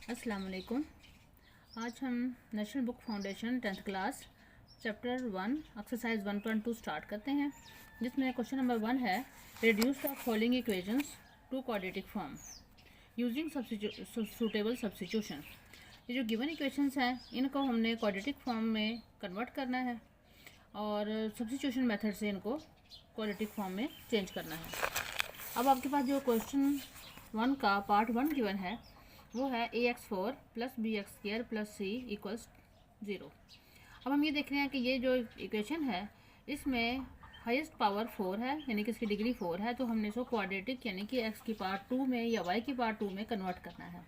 अस्सलाम वालेकुम। आज हम national book foundation 10th class chapter 1 exercise 1.2 start करते हैं, जिसमें क्वेश्चन नंबर 1 है reduce the following equations to quadratic form using suitable substitution. ये जो गिवन इक्वेशंस हैं इनको हमने क्वाड्रेटिक फॉर्म में कन्वर्ट करना है और सब्स्टिट्यूशन मेथड से इनको क्वाड्रेटिक फॉर्म में चेंज करना है। अब आपके पास जो क्वेश्चन 1 का पार्ट 1 गिवन है वो है ax4 plus bx² plus c equals 0। अब हम ये देख रहे हैं कि ये जो इक्वेशन है इसमें हाईएस्ट पावर 4 है, यानी कि इसकी डिग्री 4 है, तो हमने इसको क्वाड्रेटिक यानी कि x की पावर 2 में या y की पावर 2 में कन्वर्ट करना है।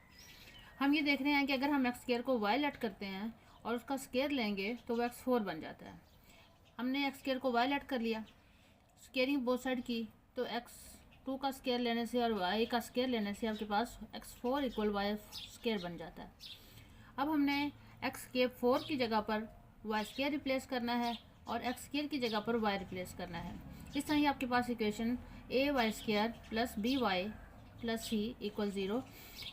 हम ये देख रहे हैं कि अगर हम x² को y लेट करते हैं और उसका स्केयर लेंगे तो वो x4 बन जाता है। हमने x² को y लेट कर लिया, स्केयरिंग बोथ साइड की, तो x2 का स्केयर लेने से और y का स्केयर लेने से आपके पास x4 इक्वल y स्केयर बन जाता है। अब हमने x के 4 की जगह पर y स्केयर रिप्लेस करना है और x स्केयर की जगह पर y रिप्लेस करना है। इस तरह ही आपके पास equation ay² plus by plus c equal 0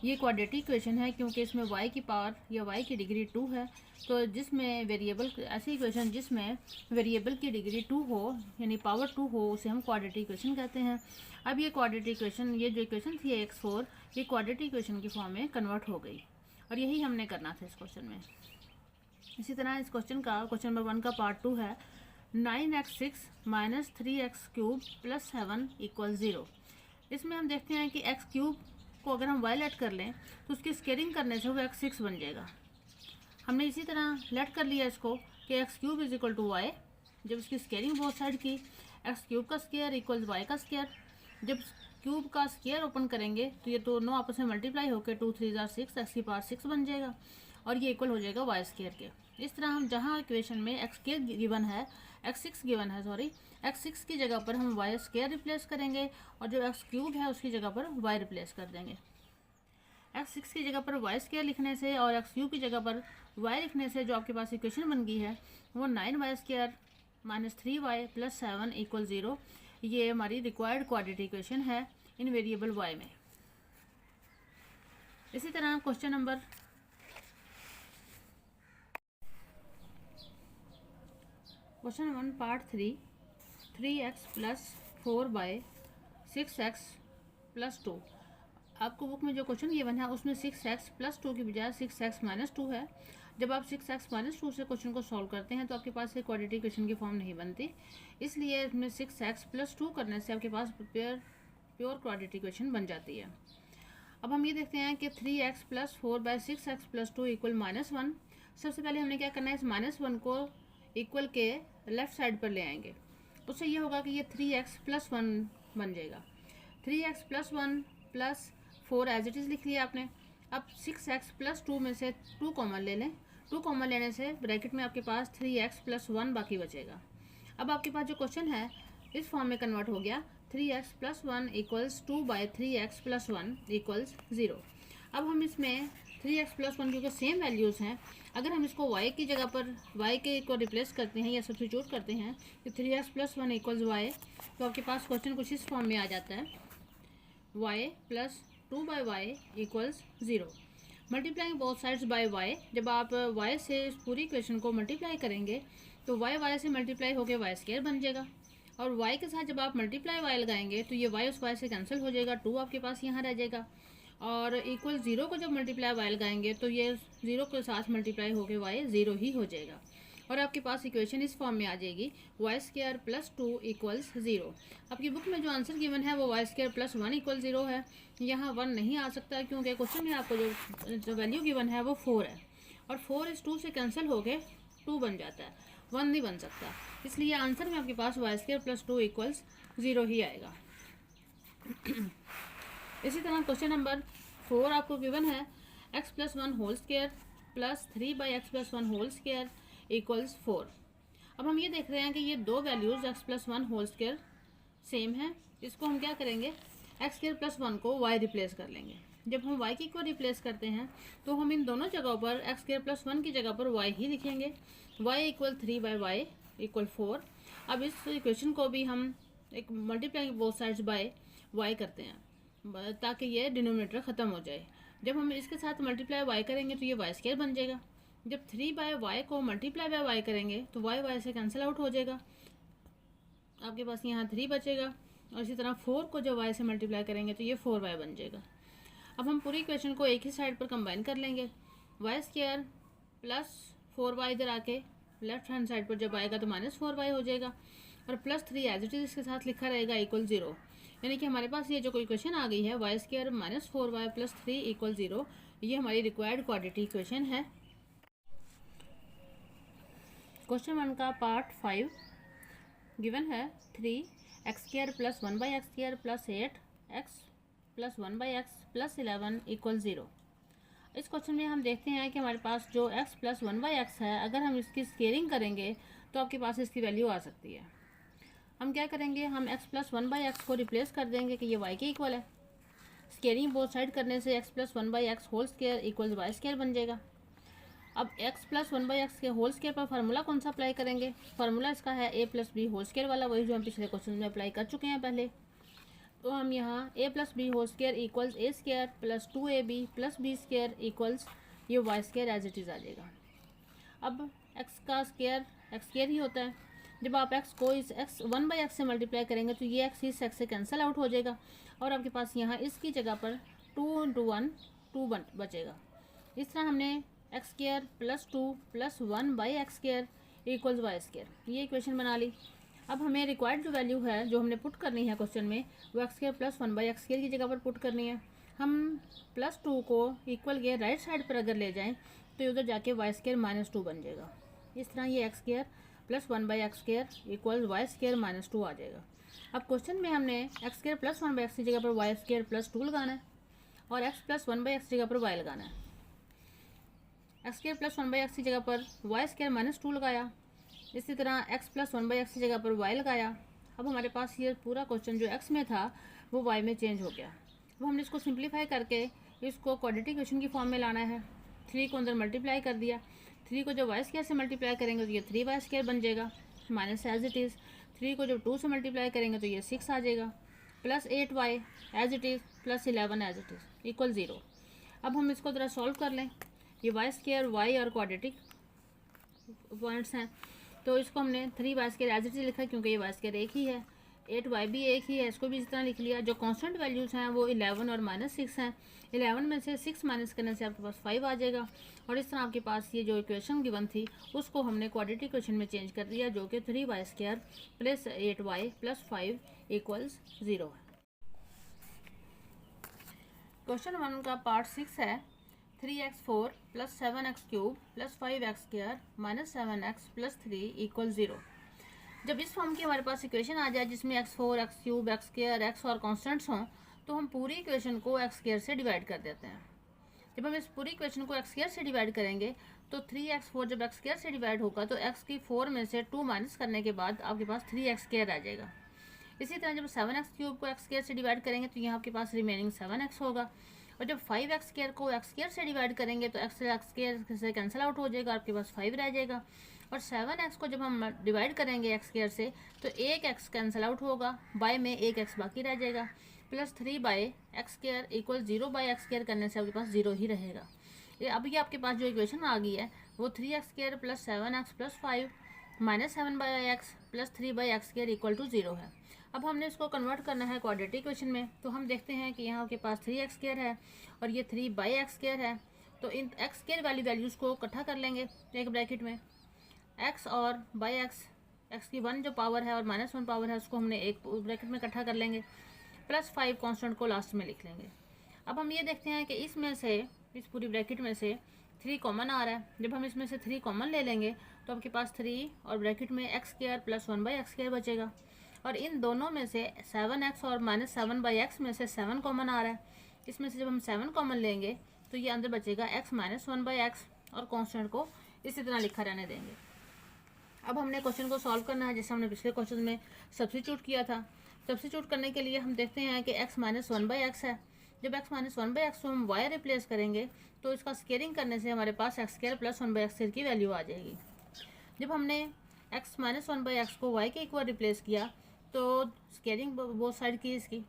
ये क्वाड्रेटिक इक्वेशन है, क्योंकि इसमें y की पावर या y की डिग्री 2 है। तो जिसमें वेरिएबल, ऐसी इक्वेशन जिसमें वेरिएबल की डिग्री 2 हो यानी पावर 2 हो, उसे हम क्वाड्रेटिक इक्वेशन कहते हैं। अब ये क्वाड्रेटिक इक्वेशन, ये जो इक्वेशन थी x4, ये क्वाड्रेटिक इक्वेशन की फॉर्म में कन्वर्ट हो गई और यही हमने करना था इस क्वेश्चन में। इसी तरह इस क्वेश्चन का, क्वेश्चन नंबर 1 का पार्ट 2 है 9x6 minus 3x³ plus 7 equal 0। इसमें हम देखते हैं कि x³ को अगर हम y लेट कर लें तो उसकी स्केयरिंग करने से वो x6 बन जाएगा। हमने इसी तरह लेट कर लिया इसको कि x³ is equal to y। जब इसकी स्केयरिंग बोथ साइड की, x³ का स्केयर इक्वल y का स्केयर। जब क्यूब का स्केयर ओपन करेंगे तो ये दोनों आपस में मल्टीप्लाई होकर 2 3 जार 6 x की पावर 6 बन जाएगा और ये इक्वल हो जाएगा y स्केयर के। इस तरह हम जहाँ इक्वेशन में x² गिवन है, x6 गिवन है सॉरी, x6 की जगह पर हम y स्केयर रिप्लेस करेंगे और जो x³ है उसकी जगह पर y रिप्लेस कर देंगे। x6 की जगह पर y स्केयर लिखने से और x³ की जगह पर y लिखने से जो आपके पास इक्वेशन बन गई है वो 9y² minus 3y plus 7 equal 0। ये हमारी रिक्वायर्ड क्वाड्रेटिक इक्वेशन है इन वेरिएबल y में। इसी तरह question number 1 part 3x plus 4y 6x plus 2। आपको बुक में जो क्वेश्चन गिवन है उसमें 6x प्लस 2 की बजाय 6x माइनस 2 है। जब आप 6x माइनस 2 से क्वेश्चन को सॉल्व करते हैं तो आपके पास एक क्वाड्रेटिक इक्वेशन की फॉर्म नहीं बनती, इसलिए इसमें 6x प्लस 2 करने से आपके पास प्योर क्वाड्रेटिक इक्वेशन बन जाती है। अब हम ये देखते हैं कि 3x plus 4/6x plus 2 equal -1। सबसे पहले हमने क्या करना है, इस -1 को इक्वल के लेफ्ट साइड पर ले आएंगे। उससे ये होगा कि ये 3x प्लस 1 बन जाएगा। 3x plus 1 plus 4 as it is लिख लिया आपने। अब 6x प्लस 2 में से 2 कॉमन ले लें। 2 कॉमन लेने से ब्रैकेट में आपके पास 3x प्लस 1 बाकी बचेगा। अब आपके पास जो क्वेश्चन है इस फॉर्म में कन्वर्ट हो गया, 3x plus 1 equals 2/3x plus 1 equals 0। अब हम इसमें 3x प्लस 1 क्योंकि सेम वैल्यूज़ हैं, अगर हम इसको y की जगह पर y के को रिप्लेस करते हैं या सब्स्टिट्यूट करते हैं तो 3x प्लस 1 इक्वल्स y, तो आपके पास क्वेश्चन कुछ इस फॉर्म में आ जाता है, y plus 2/y equals 0। Multiplying both sides by y, जब आप y से इस पूरी इक्वेशन को मल्टीप्लाई करेंगे तो y से मल्टीप्लाई होकर y स्केयर बन जाएगा और y के साथ जब आप मल्टीप्लाई y लगाएंगे तो ये y उस y से कैंसिल हो जाएगा, 2 आपके पास यहाँ रह जाएगा और इक्वल 0 को जब मल्टीप्लाई y लगाएंगे तो ये 0 के साथ मल्टीप्लाई होकर y 0 ही हो जाएगा और आपके पास इक्वेशन इस फॉर्म में आ जाएगी, y स्केयर प्लस 2 इक्वल्स 0। आपकी बुक में जो आंसर गिवन है वो y स्केयर प्लस 1 इक्वल 0 है। यहाँ 1 नहीं आ सकता क्योंकि क्वेश्चन में आपको जो वैल्यू गिवन है वो 4 है और 4 इस 2 से कैंसिल हो गए 2 बन जाता है, 1 नहीं बन सकता, इसलिए आंसर में आपके पास y स्केयर प्लस 2 इक्वल्स 0 ही आएगा। इसी तरह क्वेश्चन नंबर 4 आपको गिवन है x plus 1 whole square plus 3/x plus 1 whole square equals 4। अब हम ये देख रहे हैं कि ये दो values x plus 1 whole square same है। इसको हम क्या करेंगे, x स्केयर प्लस 1 को y रिप्लेस कर लेंगे। जब हम y को रिप्लेस करते हैं तो हम इन दोनों जगहों पर x स्केयर प्लस 1 की जगह पर y ही लिखेंगे, y इक्वल 3/y इक्वल 4। अब इस इक्वेशन को भी हम एक multiply both sides by y करते हैं ताकि ये डिनोमिनेटर ख़त्म हो जाए। जब हम इसके साथ मल्टीप्लाई वाई करेंगे तो ये वाई स्क्वायर बन जाएगा। जब 3/y को मल्टीप्लाई बाय वाई करेंगे तो y से कैंसिल आउट हो जाएगा, आपके पास यहाँ 3 बचेगा। और इसी तरह 4 को जब y से मल्टीप्लाई करेंगे तो ये 4y बन जाएगा। अब हम पूरी इक्वेशन को एक ही साइड पर कंबाइन कर लेंगे। y² प्लस 4y इधर आके लेफ्ट हैंड साइड पर जब आएगा तो -4y हो जाएगा, और +3 एज इट इज इसके साथ लिखा रहेगा इक्वल 0। यानी कि हमारे पास ये जो कोई इक्वेशन आ गई है y² -4y + 3 = 0, ये हमारी रिक्वायर्ड क्वाड्रेटिक इक्वेशन है। क्वेश्चन 1 का पार्ट 5 गिवन है 3x² + 1/x² + 8x + 1/x + 11 = 0। इस क्वेश्चन में हम देखते हैं कि हमारे पास जो x + 1/x है, अगर हम इसकी स्केलिंग करेंगे तो आपके पास इसकी वैल्यू आ सकती है। हम क्या करेंगे, हम x + 1/x को रिप्लेस कर देंगे कि ये y के इक्वल है। स्केलिंग बोथ साइड करने से x + 1/x whole square = y² बन जाएगा। अब x + 1/x के होल स्क्वायर पर फार्मूला कौन सा अप्लाई करेंगे, फार्मूला इसका है a + b होल स्क्वायर वाला, वही जो हम पिछले क्वेश्चन में अप्लाई कर चुके हैं पहले। तो हम यहाँ a + b whole square = a² + 2ab + b² = ये y² एज इट इज़ आ जाएगा। अब x का स्क्वायर x² ही होता है। जब आप x को इस 1/x से मल्टीप्लाई करेंगे तो ये x इस x से कैंसिल आउट हो जाएगा, और आपके पास यहाँ इसकी जगह पर 2 × 1 2 बचेगा। इस तरह हमने x² + 2 + 1/x² = y², ये इक्वेशन बना ली। अब हमें रिक्वायर्ड जो वैल्यू है जो हमने पुट करनी है क्वेश्चन में, वो x² + 1/x² की जगह पर पुट करनी है। हम +2 को इक्वल के राइट साइड पर अगर ले जाएं तो उधर जाके y² - 2 बन जाएगा। इस तरह ये x² + 1/x² = y² - 2 आ जाएगा। अब क्वेश्चन में हमने x² + 1/x की जगह पर y² + 2 लगाना है, और x + 1/x की जगह पर y लगाना है। x² + 1/x की जगह पर y² - 2 लगाया, इसी तरह x + 1/x की जगह पर y लगाया। अब हमारे पास ये पूरा क्वेश्चन जो x में था वो y में चेंज हो गया। अब हमने इसको सिंप्लीफाई करके इसको क्वाड्रेटिक इक्वेशन की फॉर्म में लाना है। 3 को अंदर मल्टीप्लाई कर दिया, 3 को जब y² से मल्टीप्लाई करेंगे तो ये 3y² बन जाएगा, माइनस एज इट इज़। 3 को जब 2 से मल्टीप्लाई करेंगे तो ये 6 आ जाएगा, plus 8y as it is plus 11 as it is = 0। अब हम इसको ज़रा सॉल्व कर लें। ये y² y और क्वाड्रेटिक पॉइंट्स हैं, तो इसको हमने 3y² एज इट इज़ लिखा क्योंकि ये y² एक ही है, 8y भी एक ही है, इसको भी इस तरह लिख लिया। जो कांस्टेंट वैल्यूज़ हैं वो 11 और -6 हैं। 11 में से 6 माइनस करने से आपके पास 5 आ जाएगा, और इस तरह आपके पास ये जो इक्वेशन गिवन थी उसको हमने क्वाड्रेटिक इक्वेशन में चेंज कर दिया, जो कि 3y² + 8y + 5 = 0 है। क्वेश्चन 1 का पार्ट 6 है 3x4 + 7x³ + 5x² - 7x + 3 = 0। जब इस फॉर्म की हमारे पास इक्वेशन आ जाए जिसमें x4 x³ x², x और कॉन्स्टेंट्स हों, तो हम पूरी इक्वेशन को x² से डिवाइड कर देते हैं। जब हम इस पूरी इक्वेशन को x² से डिवाइड करेंगे तो 3x4 जब x² से डिवाइड होगा तो x की 4 में से 2 माइनस करने के बाद आपके पास 3x² आ जाएगा। इसी तरह जब 7x³ को x² से डिवाइड करेंगे तो यहाँ आपके पास रिमेनिंग 7x होगा, और जब 5x² को x² से डिवाइड करेंगे तो x² से कैंसिल आउट हो जाएगा, आपके पास 5 रह जाएगा। और 7x को जब हम डिवाइड करेंगे x² से तो एक x कैंसिल आउट होगा, बाय में एक x बाकी रह जाएगा, प्लस 3/x² = 0/x² करने से आपके पास 0 ही रहेगा। अभी आपके पास जो इक्वेशन आ गई है वो 3x² + 7x + 5 - 7/x + 3/x² = 0 है। अब हमने इसको कन्वर्ट करना है क्वाड्रेटिक इक्वेशन में, तो हम देखते हैं कि यहाँ आपके पास 3x² है और ये 3/x² है, तो इन x² वाली वैल्यूज़ को इकट्ठा कर लेंगे एक ब्रैकेट में। x और x की 1 जो पावर है और -1 पावर है उसको हमने एक ब्रैकेट में इकट्ठा कर लेंगे, प्लस 5 कॉन्स्टेंट को लास्ट में लिख लेंगे। अब हम ये देखते हैं कि इसमें से इस पूरी ब्रैकेट में से 3 कॉमन आ रहा है। जब हम इसमें से 3 कॉमन ले लेंगे तो आपके पास 3 और ब्रैकेट में x² + 1/x² बचेगा, और इन दोनों में से 7x और -7/x में से 7 कॉमन आ रहा है। इसमें से जब हम 7 कॉमन लेंगे तो ये अंदर बचेगा x - 1/x, और कॉन्स्टेंट को इसी तरह लिखा रहने देंगे। अब हमने क्वेश्चन को सॉल्व करना है जैसे हमने पिछले क्वेश्चन में सब्स्टिट्यूट किया था। सब्स्टिट्यूट करने के लिए हम देखते हैं कि x - 1/x है। जब x - 1/x को हम y रिप्लेस करेंगे तो इसका स्केलिंग करने से हमारे पास x² + 1/x की वैल्यू आ जाएगी। जब हमने x - 1/x को y के इक्वल रिप्लेस किया तो स्केलिंग बोथ साइड की, इसकी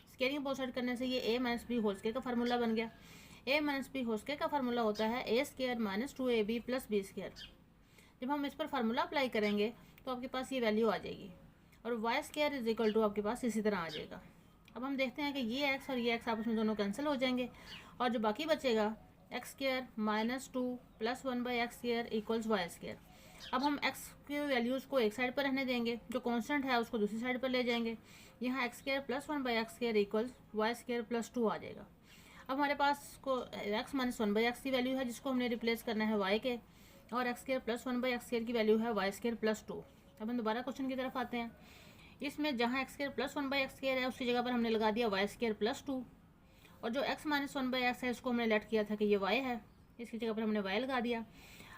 स्केलिंग बोथ साइड करने से ये a - b होल स्क्वायर का फार्मूला बन गया। A minus B whole square का फार्मूला होता है A square minus 2ab plus B square. जब हम इस पर फार्मूला अप्लाई करेंगे तो आपके पास ये वैल्यू आ जाएगी और Y square is equal to आपके पास इसी तरह आ जाएगा। अब हम देखते हैं कि ये एक्स और ये एक्स आपस में दोनों कैंसिल हो जाएंगे और जो बाकी बचेगा X square minus 2 plus 1/x square equals Y square. अब हम एक्स के वैल्यूज़ को एक साइड पर रहने देंगे, जो कांस्टेंट है उसको दूसरी साइड पर ले जाएंगे। यहाँ X square plus 1/x square equals Y square plus 2 आ जाएगा। अब हमारे पास को एक्स माइनस 1/x की वैल्यू है जिसको हमने रिप्लेस करना है वाई के, और x square plus 1/x square की वैल्यू है वाई स्क्वायर प्लस 2। अब हम दोबारा क्वेश्चन की तरफ आते हैं। इसमें जहाँ x square plus 1/x square है उसकी जगह पर हमने लगा दिया वाई स्क्वायर प्लस 2, और जो x माइनस 1/x है उसको हमने लेट किया था कि ये y है, इसकी जगह पर हमने y लगा दिया।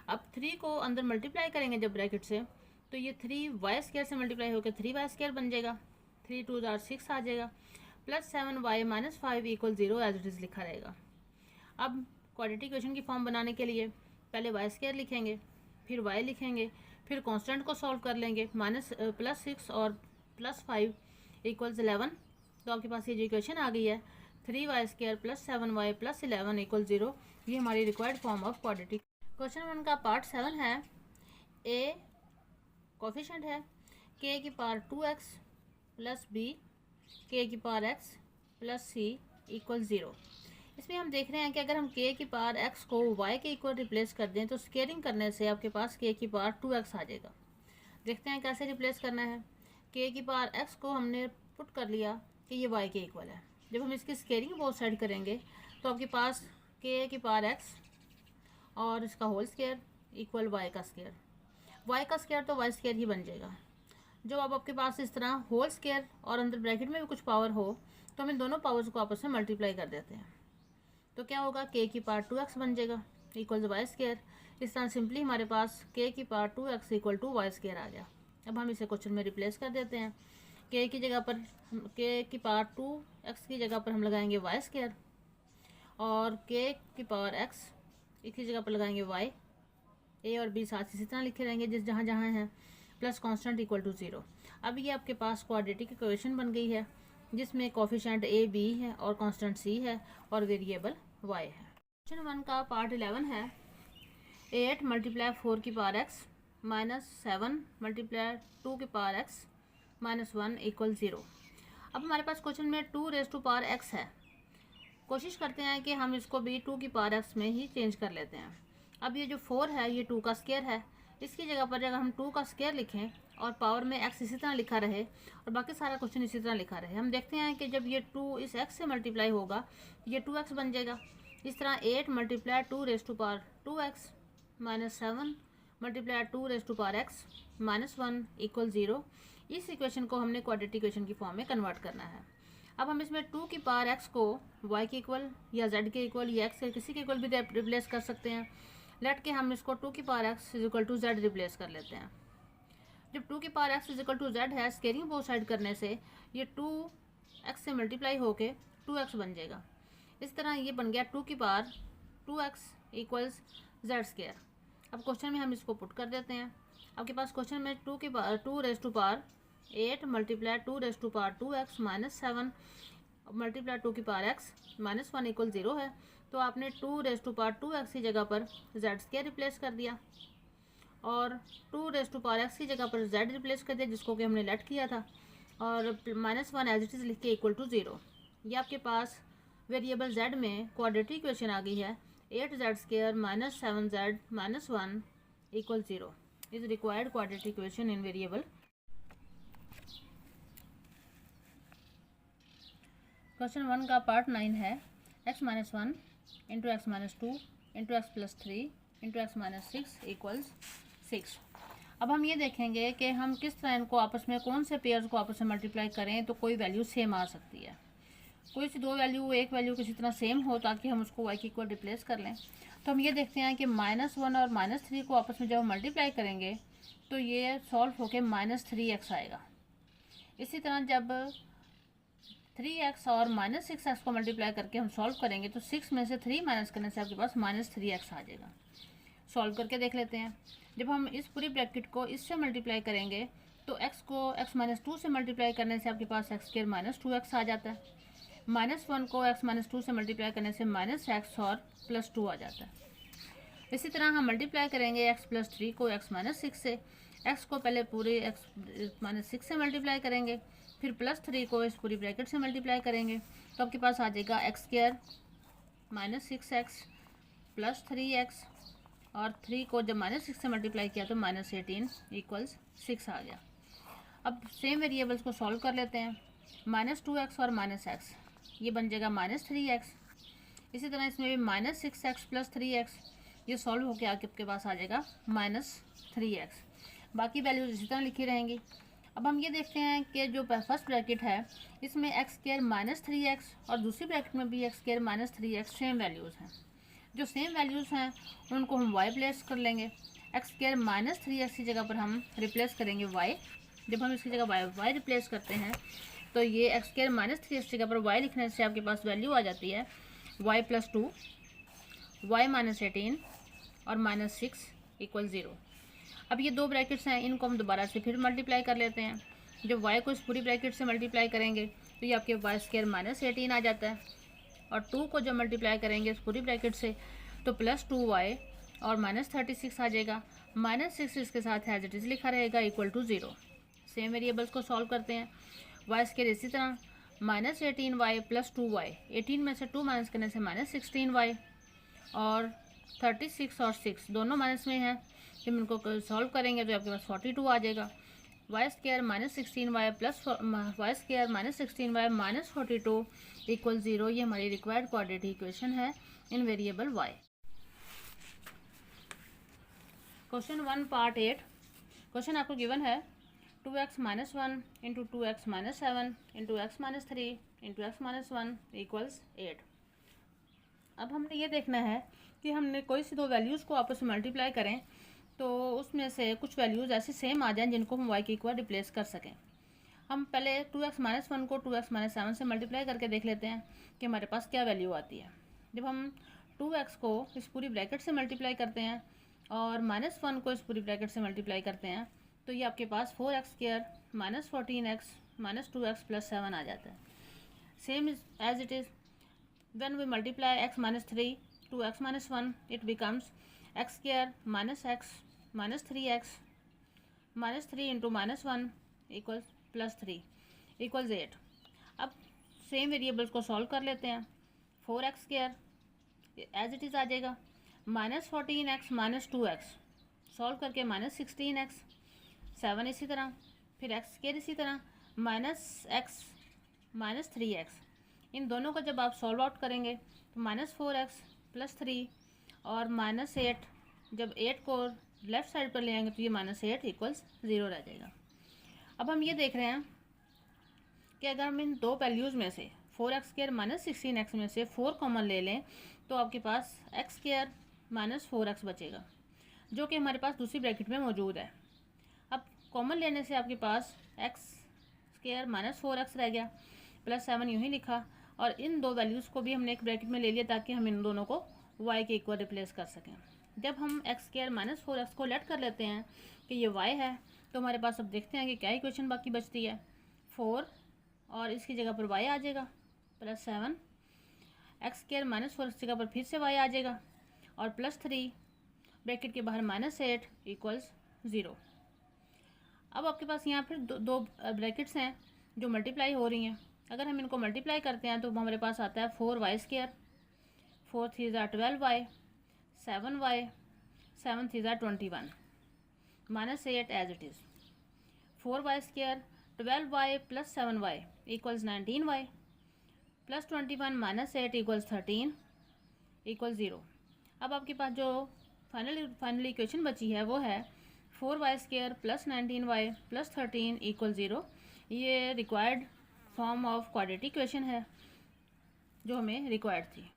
अब 3 को अंदर मल्टीप्लाई करेंगे जब ब्रैकेट से, तो ये 3y स्क्वायर से मल्टीप्लाई होकर 3y स्क्वायर बन जाएगा, 3 2 6 आ जाएगा, plus 7y minus 5 equal 0 as it is लिखा रहेगा। अब क्वाड्रेटिक इक्वेशन की फॉर्म बनाने के लिए पहले y स्क्वायर लिखेंगे, फिर y लिखेंगे, फिर कांस्टेंट को सॉल्व कर लेंगे, माइनस प्लस 6 और प्लस 5 इक्वल्स 11। तो आपके पास ये जो इक्वेशन आ गई है 3y square plus 7y plus 11 equal 0, ये हमारी required form of quadratic. Question 1 का पार्ट 7 है। ए कोफिशिएंट है k की power 2x plus b k की power x plus c equal 0। इसमें हम देख रहे हैं कि अगर हम k की पावर x को y के इक्वल रिप्लेस कर दें तो स्केयरिंग करने से आपके पास k की पावर 2x आ जाएगा। देखते हैं कैसे रिप्लेस करना है। k की पावर x को हमने पुट कर लिया कि ये y के इक्वल है। जब हम इसकी स्केयरिंग बोथ साइड करेंगे तो आपके पास k की पावर x और इसका होल स्क्वायर इक्वल y का स्क्वायर, y का स्क्वायर तो y स्क्वायर ही बन जाएगा। जब अब आपके पास इस तरह होल स्क्वायर और अंदर ब्रैकेट में भी कुछ पावर हो तो हम इन दोनों पावर्स को आपस में मल्टीप्लाई कर देते हैं, तो क्या होगा k की पावर 2x बन जाएगा इक्वल वाई स्क्वायर। इस तरह सिंपली हमारे पास k की power 2x equal to Y square आ गया। अब हम इसे क्वेश्चन में रिप्लेस कर देते हैं। k की जगह पर k की पावर 2x की जगह पर हम लगाएंगे वाई स्क्वायर, और k की पावर x इसकी जगह पर लगाएंगे y, a और b साथ इसी तरह लिखे रहेंगे जिस जहाँ जहाँ हैं, प्लस कांस्टेंट इक्वल टू 0। अब ये आपके पास क्वाड्रेटिक इक्वेशन बन गई है जिसमें कोफिशिएंट a b है और कांस्टेंट c है और वेरिएबल y है। क्वेश्चन 1 का पार्ट 11 है। 8 मल्टीप्लाई 4 की पावर x माइनस 7 मल्टीप्लाई 2 की पावर x माइनस 1 इक्वल 0। अब हमारे पास क्वेश्चन में 2 रेज़ टू पावर x है। कोशिश करते हैं कि हम इसको भी 2 की पावर x में ही चेंज कर लेते हैं। अब ये जो 4 है ये 2 का स्क्वायर है, इसकी जगह पर अगर हम 2 का स्क्वायर लिखें और पावर में x इसी तरह लिखा रहे और बाकी सारा क्वेश्चन इसी तरह लिखा रहे, हम देखते हैं कि जब ये 2 इस x से मल्टीप्लाई होगा ये 2x बन जाएगा। इस तरह 8 multiply 2 raise to power 2x minus 7 multiply 2 raise to power x minus 1 equal 0। इस इक्वेशन को हमने क्वाड्रेटिक इक्वेशन की फॉर्म में कन्वर्ट करना है। अब हम इसमें 2 की पावर x को y के इक्वल या z के इक्वल या x के किसी के इक्वल भी रिप्लेस कर सकते हैं। लेट के हम इसको 2 की power x is equal to z replace कर लेते हैं। जब 2 की power x is equal to z है, स्केयरिंग बोथ साइड करने से ये 2x से मल्टीप्लाई होके 2x बन जाएगा। इस तरह ये बन गया 2 की power 2x equals z square. अब क्वेश्चन में हम इसको पुट कर देते हैं। आपके पास क्वेश्चन में 2 की power 2 raise to power 8 multiply 2 raise to power 2x minus 7 multiply 2 की पावर x माइनस 1 इक्वल 0 है, तो आपने 2 रेज़ टू पावर 2x की जगह पर z स्क्वायर रिप्लेस कर दिया और 2 रेज़ टू पावर x की जगह पर z रिप्लेस कर दिया जिसको कि हमने लेट किया था, और माइनस 1 एज इट इज़ लिख के इक्वल टू 0। ये आपके पास वेरिएबल z में क्वाड्रेटिक इक्वेशन आ गई है। 8z square minus 7z minus 1 equal 0 is required quadratic equation in variable. Question 1 का पार्ट 9 है। x minus 1 into x minus 2 into x plus 3 into x minus 6 equals 6। अब हम ये देखेंगे कि हम किस तरह इनको आपस में कौन से पेयर्स को आपस में मल्टीप्लाई करें तो कोई वैल्यू सेम आ सकती है। कोई सी दो वैल्यू एक वैल्यू किसी तरह सेम हो ताकि हम उसको y के इक्वल रिप्लेस कर लें। तो हम ये देखते हैं कि -1 और -3 को आपस में जब हम मल्टीप्लाई करेंगे तो ये सॉल्व होके -3x आएगा। इसी तरह जब 3x और -6x को मल्टीप्लाई करके हम सॉल्व करेंगे तो 6 में से 3 माइनस करने से आपके पास -3x आ जाएगा। सॉल्व करके देख लेते हैं। जब हम इस पूरी ब्रैकेट को इससे मल्टीप्लाई करेंगे तो x को x माइनस 2 से मल्टीप्लाई करने से आपके पास x स्क्वायर माइनस 2x आ जाता है। -1 को x-2 से मल्टीप्लाई करने से -x और +2 आ जाता है। इसी तरह हम मल्टीप्लाई करेंगे x+3 को x-6 से। x को पहले पूरे x-6 से मल्टीप्लाई करेंगे, फिर +3 को इस पूरी ब्रैकेट से मल्टीप्लाई करेंगे, तो आपके पास आ जाएगा x² -6x +3x, और 3 को जब -6 से मल्टीप्लाई किया तो -18 = 6 आ गया। अब सेम वेरिएबल्स को सॉल्व कर लेते हैं। -2x और -x ये बन जाएगा -3x। इसी तरह इसमें भी -6x +3x, ये सॉल्व होकर आपके पास आ जाएगा -3x। बाकी वैल्यूज इसी तरह लिखी रहेंगी। अब हम ये देखते हैं कि जो फर्स्ट ब्रैकेट है इसमें x² -3x और दूसरी ब्रैकेट में भी x² -3x सेम वैल्यूज़ हैं। जो सेम वैल्यूज़ हैं उनको हम y प्लेस कर लेंगे। x² -3x की जगह पर हम रिप्लेस करेंगे y। जब हम इसकी जगह y रिप्लेस करते हैं तो ये x² -3x की जगह पर y लिखने से आपके पास वैल्यू आ जाती है y + 2 y -18 और -6 = 0। अब ये दो ब्रैकेट्स हैं, इनको हम दोबारा से फिर मल्टीप्लाई कर लेते हैं। जब y को इस पूरी ब्रैकेट से मल्टीप्लाई करेंगे तो ये आपके y² -18 आ जाता है, और 2 को जब मल्टीप्लाई करेंगे इस पूरी ब्रैकेट से तो +2y और -36 आ जाएगा। -6 इसके साथ एज इट इज़ लिखा रहेगा = 0। सेम वेरिएबल्स को सॉल्व करते हैं। y² इसी तरह -18y + 2y, 18 में से 2 माइनस करने से -16y, और 36 और 6 दोनों माइनस में हैं। जब इनको सॉल्व करेंगे तो आपके पास 42 आ जाएगा। y² -16y -16y -42 = 0। ये हमारी रिक्वायर्ड क्वाड्रेटिक इक्वेशन है in variable y। Question 1 part 8। Question आपको गिवन है 2x - 1 × 2x - 7 × x - 3 × x - 1 = 8। अब हमने ये देखना है कि हमने कोई सी दो वैल्यूज़ को आपस में मल्टीप्लाई करें तो उसमें से कुछ वैल्यूज़ ऐसे सेम आ जाएं जिनको हम y के इक्वल रिप्लेस कर सकें। हम पहले 2x - 1 को 2x - 7 से मल्टीप्लाई करके देख लेते हैं कि हमारे पास क्या वैल्यू आती है। जब हम 2x को इस पूरी ब्रैकेट से मल्टीप्लाई करते हैं और -1 को इस पूरी ब्रैकेट से मल्टीप्लाई करते हैं तो ये आपके पास 4x² -14x -2x + 7 आ जाता है। Same as it is when we multiply x - 3 to x - 1 it becomes x² -x -3x -3 × -1 = +3 = 8। अब सेम वेरिएबल्स को सॉल्व कर लेते हैं। 4x² एज इट इज़ आ जाएगा, -14x -2x सॉल्व करके -16x, 7 इसी तरह, फिर x² इसी तरह, -x -3x। इन दोनों का जब आप सॉल्व आउट करेंगे तो -4x + 3 और -8, जब 8 को लेफ़्ट साइड पर ले आएंगे तो ये -8 = 0 रह जाएगा। अब हम ये देख रहे हैं कि अगर हम इन दो वैल्यूज़ में से 4x² -16x में से 4 कॉमन ले लें तो आपके पास x² -4x बचेगा, जो कि हमारे पास दूसरी ब्रैकेट में मौजूद है। अब कॉमन लेने से आपके पास x² -4x रह गया, +7 यूँ ही लिखा, और इन दो वैल्यूज़ को भी हमने एक ब्रैकेट में ले लिया ताकि हम इन दोनों को y के इक्वल रिप्लेस कर सकें। जब हम x² -4x को लेट कर लेते हैं कि ये y है तो हमारे पास अब देखते हैं कि क्या इक्वेशन बाकी बचती है। 4 और इसकी जगह पर y आ जाएगा +7, x² -4x की जगह पर फिर से y आ जाएगा, और +3 ब्रैकेट के बाहर -8 = 0। अब आपके पास यहाँ फिर दो ब्रैकेट्स हैं जो मल्टीप्लाई हो रही हैं। अगर हम इनको मल्टीप्लाई करते हैं तो हमारे पास आता है 4y², 4 3 = 12y, 7y, 7 3 = 21, -8 as it is. 4y² 12y + 7y = 19y, +21 -8 = 13 = 0। अब आपके पास जो फाइनली इक्वेशन बची है वो है 4y² + 19y + 13 = 0। ये required form of quadratic equation है जो हमें रिक्वायर्ड थी।